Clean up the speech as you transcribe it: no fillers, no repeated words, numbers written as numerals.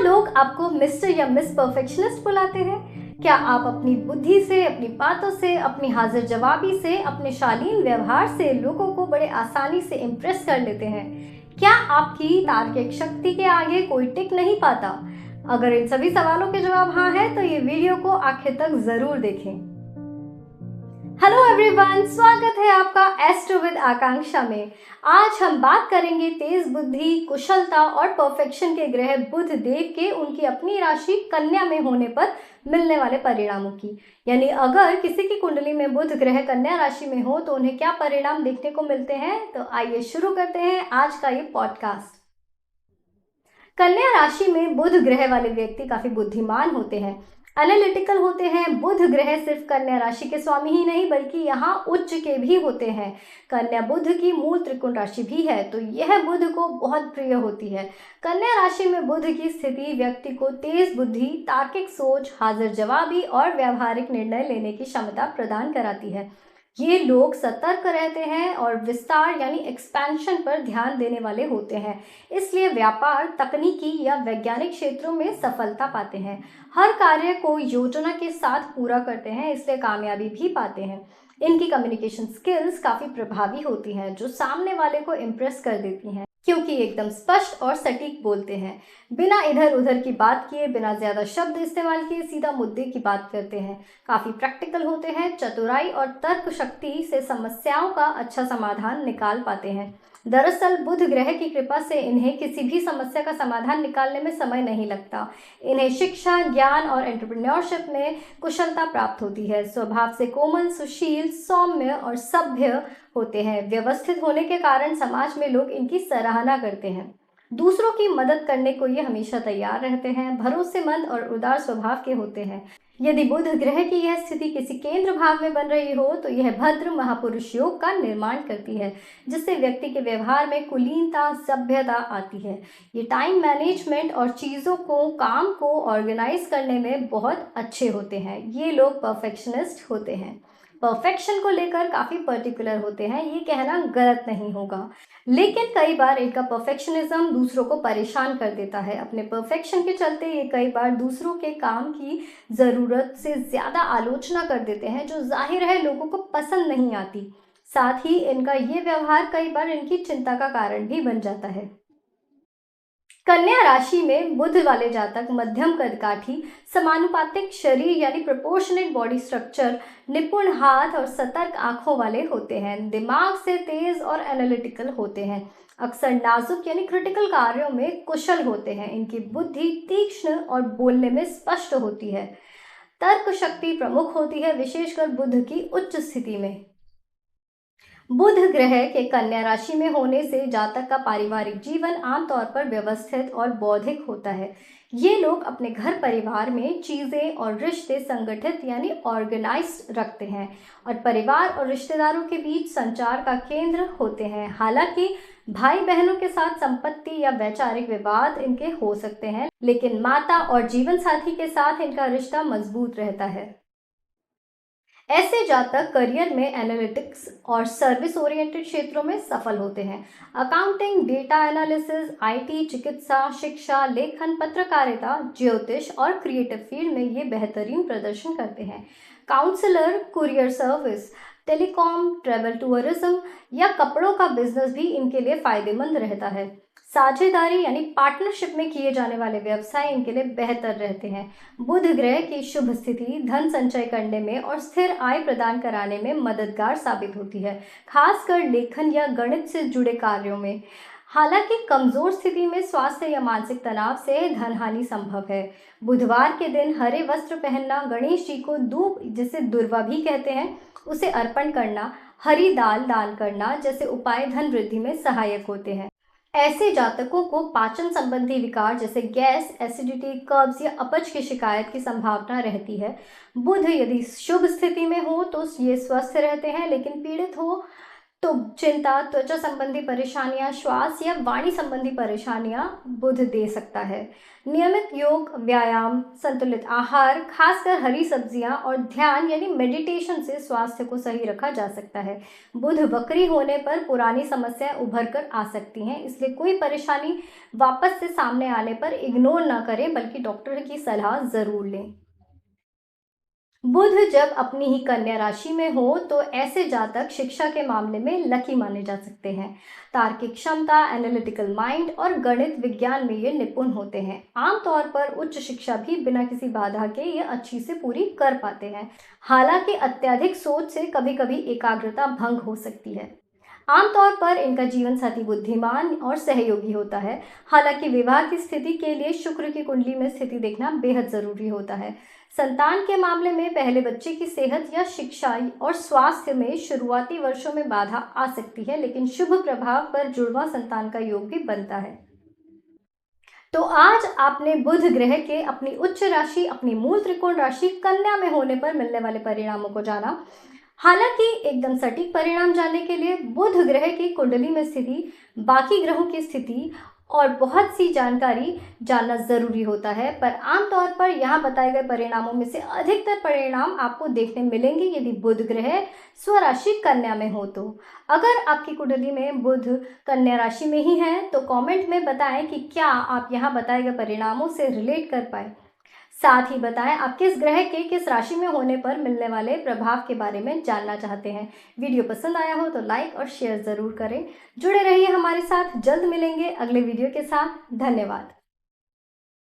लोग आपको मिस्टर या मिस परफेक्शनिस्ट बुलाते हैं? क्या आप अपनी बुद्धि से, अपनी बातों से, अपनी हाजिर जवाबी से, अपने शालीन व्यवहार से लोगों को बड़े आसानी से इम्प्रेस कर लेते हैं? क्या आपकी तार्किक शक्ति के आगे कोई टिक नहीं पाता? अगर इन सभी सवालों के जवाब हाँ है तो ये वीडियो को आखिर तक जरूर देखें। हेलो एवरीवन, स्वागत है आपका एस्ट्रो विद आकांक्षा में। आज हम बात करेंगे तेज बुद्धि, कुशलता और परफेक्शन के ग्रह बुध देव के उनकी अपनी राशि कन्या में होने पर मिलने वाले परिणामों की। यानी अगर किसी की कुंडली में बुध ग्रह कन्या राशि में हो तो उन्हें क्या परिणाम देखने को मिलते हैं। तो आइए शुरू करते हैं आज का ये पॉडकास्ट। कन्या राशि में बुध ग्रह वाले व्यक्ति काफी बुद्धिमान होते हैं, एनालिटिकल होते हैं। बुध ग्रह सिर्फ कन्या राशि के स्वामी ही नहीं बल्कि यहाँ उच्च के भी होते हैं। कन्या बुध की मूल त्रिकोण राशि भी है तो यह बुध को बहुत प्रिय होती है। कन्या राशि में बुध की स्थिति व्यक्ति को तेज बुद्धि, तार्किक सोच, हाजिर जवाबी और व्यावहारिक निर्णय लेने की क्षमता प्रदान कराती है। ये लोग सतर्क रहते हैं और विस्तार यानी एक्सपेंशन पर ध्यान देने वाले होते हैं, इसलिए व्यापार, तकनीकी या वैज्ञानिक क्षेत्रों में सफलता पाते हैं। हर कार्य को योजना के साथ पूरा करते हैं, इसलिए कामयाबी भी पाते हैं। इनकी कम्युनिकेशन स्किल्स काफ़ी प्रभावी होती हैं जो सामने वाले को इम्प्रेस कर देती हैं, क्योंकि एकदम स्पष्ट और सटीक बोलते हैं। बिना इधर उधर की बात किए, बिना ज़्यादा शब्द इस्तेमाल किए सीधा मुद्दे की बात करते हैं। काफ़ी प्रैक्टिकल होते हैं, चतुराई और तर्क शक्ति से समस्याओं का अच्छा समाधान निकाल पाते हैं। दरअसल बुध ग्रह की कृपा से इन्हें किसी भी समस्या का समाधान निकालने में समय नहीं लगता। इन्हें शिक्षा, ज्ञान और एंटरप्रेन्योरशिप में कुशलता प्राप्त होती है। स्वभाव से कोमल, सुशील, सौम्य और सभ्य होते हैं। व्यवस्थित होने के कारण समाज में लोग इनकी सराहना करते हैं। दूसरों की मदद करने को ये हमेशा तैयार रहते हैं। भरोसेमंद और उदार स्वभाव के होते हैं। यदि बुध ग्रह की यह स्थिति किसी केंद्र भाव में बन रही हो तो यह भद्र महापुरुष योग का निर्माण करती है, जिससे व्यक्ति के व्यवहार में कुलीनता, सभ्यता आती है। ये टाइम मैनेजमेंट और चीज़ों को, काम को ऑर्गेनाइज करने में बहुत अच्छे होते हैं। ये लोग परफेक्शनिस्ट होते हैं, परफेक्शन को लेकर काफ़ी पर्टिकुलर होते हैं। ये कहना गलत नहीं होगा, लेकिन कई बार इनका परफेक्शनिज्म दूसरों को परेशान कर देता है। अपने परफेक्शन के चलते ये कई बार दूसरों के काम की ज़रूरत से ज़्यादा आलोचना कर देते हैं, जो जाहिर है लोगों को पसंद नहीं आती। साथ ही इनका ये व्यवहार कई बार इनकी चिंता का कारण भी बन जाता है। कन्या राशि में बुध वाले जातक मध्यम कदकाठी, समानुपातिक शरीर यानी प्रोपोर्शनेट बॉडी स्ट्रक्चर, निपुण हाथ और सतर्क आंखों वाले होते हैं। दिमाग से तेज और एनालिटिकल होते हैं। अक्सर नाजुक यानी क्रिटिकल कार्यों में कुशल होते हैं। इनकी बुद्धि तीक्ष्ण और बोलने में स्पष्ट होती है। तर्क शक्ति प्रमुख होती है, विशेषकर बुध की उच्च स्थिति में। बुध ग्रह के कन्या राशि में होने से जातक का पारिवारिक जीवन आमतौर पर व्यवस्थित और बौद्धिक होता है। ये लोग अपने घर परिवार में चीज़ें और रिश्ते संगठित यानी ऑर्गेनाइज्ड रखते हैं और परिवार और रिश्तेदारों के बीच संचार का केंद्र होते हैं। हालांकि भाई बहनों के साथ संपत्ति या वैचारिक विवाद इनके हो सकते हैं, लेकिन माता और जीवन साथी के साथ इनका रिश्ता मजबूत रहता है। ऐसे जातक करियर में एनालिटिक्स और सर्विस ओरिएंटेड क्षेत्रों में सफल होते हैं। अकाउंटिंग, डेटा एनालिसिस, आईटी, चिकित्सा, शिक्षा, लेखन, पत्रकारिता, ज्योतिष और क्रिएटिव फील्ड में ये बेहतरीन प्रदर्शन करते हैं। Counsellor, courier service, telecom, travel tourism या कपड़ों का बिजनेस भी इनके लिए फायदेमंद रहता है। साझेदारी यानी पार्टनरशिप में किए जाने वाले व्यवसाय इनके लिए बेहतर रहते हैं। बुध ग्रह की शुभ स्थिति धन संचय करने में और स्थिर आय प्रदान कराने में मददगार साबित होती है, खासकर लेखन या गणित से जुड़े कार्यों में। हालांकि कमजोर स्थिति में स्वास्थ्य या मानसिक तनाव से धन हानि संभव है। बुधवार के दिन हरे वस्त्र पहनना, गणेश जी को दूब, जिसे दुर्वा भी कहते हैं, उसे अर्पण करना, हरी दाल दान करना जैसे उपाय धन वृद्धि में सहायक होते हैं। ऐसे जातकों को पाचन संबंधी विकार जैसे गैस, एसिडिटी, कब्ज या अपच की शिकायत की संभावना रहती है। बुध यदि शुभ स्थिति में हो तो ये स्वस्थ रहते हैं, लेकिन पीड़ित हो तो चिंता, त्वचा संबंधी परेशानियां, श्वास या वाणी संबंधी परेशानियां बुध दे सकता है। नियमित योग, व्यायाम, संतुलित आहार, खासकर हरी सब्जियां और ध्यान यानी मेडिटेशन से स्वास्थ्य को सही रखा जा सकता है। बुध वक्री होने पर पुरानी समस्याएं उभर कर आ सकती हैं, इसलिए कोई परेशानी वापस से सामने आने पर इग्नोर ना करें, बल्कि डॉक्टर की सलाह जरूर लें। बुध जब अपनी ही कन्या राशि में हो तो ऐसे जातक शिक्षा के मामले में लकी माने जा सकते हैं। तार्किक क्षमता, एनालिटिकल माइंड और गणित विज्ञान में ये निपुण होते हैं। आमतौर पर उच्च शिक्षा भी बिना किसी बाधा के ये अच्छी से पूरी कर पाते हैं। हालांकि अत्यधिक सोच से कभी कभी एकाग्रता भंग हो सकती है। आमतौर पर इनका जीवन साथी बुद्धिमान और सहयोगी होता है। हालांकि विवाह की स्थिति के लिए शुक्र की कुंडली में स्थिति देखना बेहद जरूरी होता है। संतान के मामले में पहले बच्चे की सेहत या शिक्षा और स्वास्थ्य में शुरुआती वर्षों में बाधा आ सकती है, लेकिन शुभ प्रभाव पर जुड़वा संतान का योग भी बनता है। तो आज आपने बुध ग्रह के अपनी उच्च राशि, अपनी मूल त्रिकोण राशि कन्या में होने पर मिलने वाले परिणामों को जाना। हालांकि एकदम सटीक परिणाम जानने के लिए बुध ग्रह की कुंडली में स्थिति, बाकी ग्रहों की स्थिति और बहुत सी जानकारी जानना जरूरी होता है, पर आमतौर पर यहाँ बताए गए परिणामों में से अधिकतर परिणाम आपको देखने मिलेंगे यदि बुध ग्रह स्वराशि कन्या में हो तो। अगर आपकी कुंडली में बुध कन्या राशि में ही है तो कमेंट में बताएं कि क्या आप यहाँ बताए गए परिणामों से रिलेट कर पाए। साथ ही बताएं आप किस ग्रह के किस राशि में होने पर मिलने वाले प्रभाव के बारे में जानना चाहते हैं। वीडियो पसंद आया हो तो लाइक और शेयर जरूर करें। जुड़े रहिए हमारे साथ, जल्द मिलेंगे अगले वीडियो के साथ। धन्यवाद।